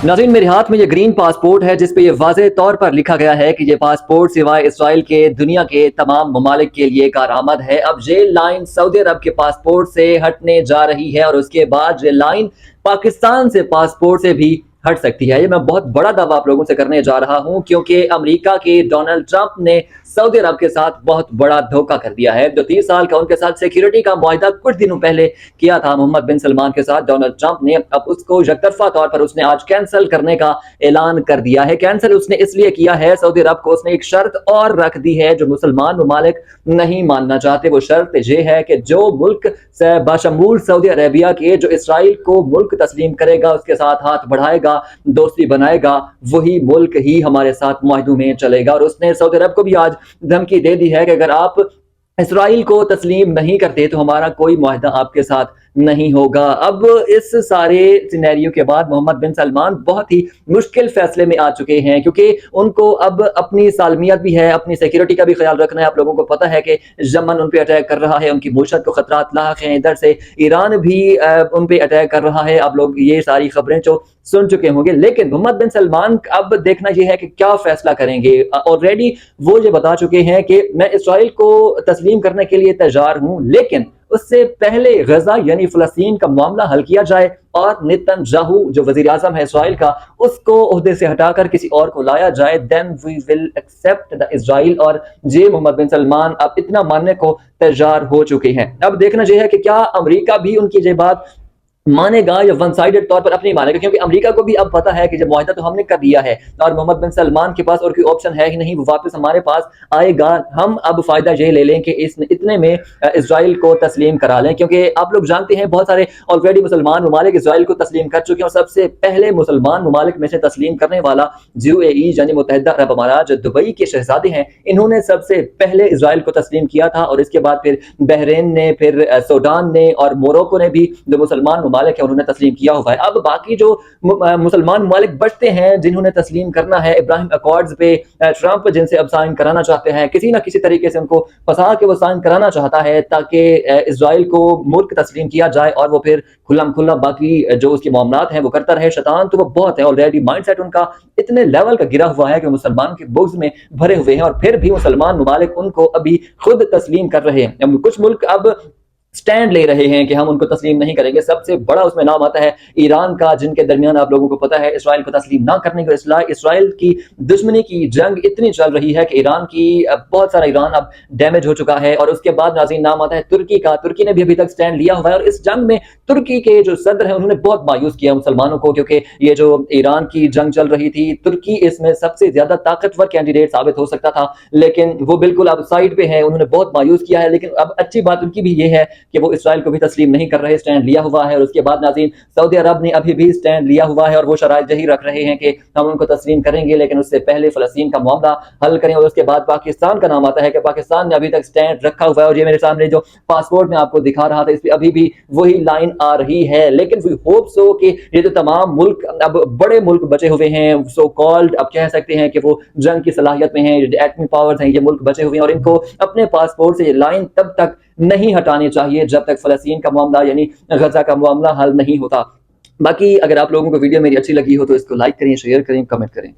नाज़रीन, मेरे हाथ में ये ग्रीन पासपोर्ट है जिस पे ये वाज़ेह तौर पर लिखा गया है कि ये पासपोर्ट सिवाय इसराइल के दुनिया के तमाम ममालिक के लिए कारआमद है। अब ये लाइन सऊदी अरब के पासपोर्ट से हटने जा रही है और उसके बाद ये लाइन पाकिस्तान से पासपोर्ट से भी हट सकती है। ये मैं बहुत बड़ा दावा आप लोगों से करने जा रहा हूं क्योंकि अमेरिका के डोनाल्ड ट्रंप ने सऊदी अरब के साथ बहुत बड़ा धोखा कर दिया है। जो 30 साल का उनके साथ सिक्योरिटी का मुआहदा कुछ दिनों पहले किया था मोहम्मद बिन सलमान के साथ डोनाल्ड ट्रंप ने, अब उसको यकतरफा तौर पर उसने आज कैंसिल करने का ऐलान कर दिया है। कैंसिल उसने इसलिए किया है, सऊदी अरब को उसने एक शर्त और रख दी है जो मुसलमान ममालिक नहीं मानना चाहते। वो शर्त ये है कि जो मुल्क बशमूल सऊदी अरेबिया के जो इसराइल को मुल्क तस्लीम करेगा, उसके साथ हाथ बढ़ाएगा, दोस्ती बनाएगा, वही मुल्क ही हमारे साथ मुआहदों में चलेगा। और उसने सऊदी अरब को भी आज धमकी दे दी है कि अगर आप इसराइल को तस्लीम नहीं करते तो हमारा कोई मुआहदा आपके साथ नहीं होगा। अब इस सारे सिनेरियो के बाद मोहम्मद बिन सलमान बहुत ही मुश्किल फैसले में आ चुके हैं क्योंकि उनको अब अपनी सालमियत भी है, अपनी सिक्योरिटी का भी ख्याल रखना है। आप लोगों को पता है कि यमन उन पे अटैक कर रहा है, उनकी मईशत को खतरात लाक हैं, इधर से ईरान भी उन पे अटैक कर रहा है। आप लोग ये सारी खबरें जो सुन चुके होंगे, लेकिन मोहम्मद बिन सलमान अब देखना यह है कि क्या फैसला करेंगे। ऑलरेडी वो ये बता चुके हैं कि मैं इसराइल को तस्लीम करने के लिए तैयार हूं, लेकिन उससे पहले गजा यानी फलस्तीन का मामला हल किया जाए और नेतन्याहू जो वजीर आजम है इसराइल का, उसको ओहदे से हटाकर किसी और को लाया जाए, then we will accept the Israel. और ये मोहम्मद बिन सलमान अब इतना मानने को तैयार हो चुके हैं। अब देखना यह है कि क्या अमेरिका भी उनकी ये बात मानेगा या वन साइडेड तौर पर अपनी मानेगा, क्योंकि अमेरिका को भी अब पता है कि जब मुआहदा तो हमने कर दिया है और मोहम्मद बिन सलमान के पास और कोई ऑप्शन है ही नहीं, वो वापस हमारे पास आएगा। हम अब फायदा ये ले लें कि इतने में इसराइल को तस्लीम करा लें, क्योंकि आप लोग जानते हैं बहुत सारे ऑलरेडी मुसलमान ममालिक इसराइल को तस्लीम कर चुके हैं। और सबसे पहले मुसलमान ममालिक में से तस्लीम करने वाला यूएई यानी मुत्तहिदा अरब अमारात जो दुबई के शहजादे हैं, इन्होंने सबसे पहले इसराइल को तस्लीम किया था। और इसके बाद फिर बहरीन ने, फिर सूडान ने और मोरक्को ने भी जो मुसलमान ममालिक है उन्होंने तस्लीम किया हुआ है। अब बाकी जो मुसलमान ममालिक बचते हैं जिन्होंने तस्लीम करना है, इब्राहिम अकॉर्ड्स पे ट्रंप जिनसे अब साइन कराना चाहते हैं, किसी ना किसी तरीके से उनको फंसा के वो साइन कराना चाहता है ताकि इजराइल को मुल्क तस्लीम किया जाए और वो फिर खुल्लम खुल्ला बाकी जो उसके मामलात हैं वो करता रहे। शैतान तो वो बहुत है, ऑलरेडी माइंडसेट उनका इतने लेवल का गिरा हुआ है कि मुसलमान के बुग्ज में भरे हुए हैं और फिर भी मुसलमान ममालिक उनको अभी खुद तस्लीम कर रहे हैं। कुछ मुल्क अब स्टैंड ले रहे हैं कि हम उनको तस्लीम नहीं करेंगे। सबसे बड़ा उसमें नाम आता है ईरान का, जिनके दरमियान आप लोगों को पता है इसराइल को तस्लीम ना करने को इसराइल की दुश्मनी की जंग इतनी चल रही है कि ईरान की बहुत सारा ईरान अब डैमेज हो चुका है। और उसके बाद नाज़रीन नाम आता है तुर्की का। तुर्की ने भी अभी तक स्टैंड लिया हुआ है और इस जंग में तुर्की के जो सदर हैं उन्होंने बहुत मायूस किया मुसलमानों को, क्योंकि ये जो ईरान की जंग चल रही थी, तुर्की इसमें सबसे ज्यादा ताकतवर कैंडिडेट साबित हो सकता था, लेकिन वो बिल्कुल अब साइड पे है, उन्होंने बहुत मायूस किया है। लेकिन अब अच्छी बात उनकी भी ये है कि वो इसराइल को भी तस्लीम नहीं कर रहे, स्टैंड लिया हुआ है। और उसके बाद नाज़रीन सऊदी अरब ने अभी भी स्टैंड लिया हुआ है और वो शराइत यही रख रहे हैं कि हम उनको तस्लीम करेंगे, लेकिन उससे पहले फलस्तीन का मामला हल करें। और उसके बाद पाकिस्तान का नाम आता है कि पाकिस्तान ने अभी तक स्टैंड रखा हुआ है। और ये मेरे सामने जो पासपोर्ट में आपको दिखा रहा था, इस पर अभी भी वही लाइन आ रही है। लेकिन वी होप सो कि ये जो तमाम मुल्क अब बड़े मुल्क बचे हुए हैं, सो कॉल्ड अब कह सकते हैं कि वो जंग की सलाहियत में हैं, एटमी पावर्स हैं, ये मुल्क बचे हुए हैं और इनको अपने पासपोर्ट से ये लाइन तब तक नहीं हटानी चाहिए जब तक फलस्तीन का मामला यानी गजा का मामला हल नहीं होता। बाकी अगर आप लोगों को वीडियो मेरी अच्छी लगी हो तो इसको लाइक करें, शेयर करें, कमेंट करें।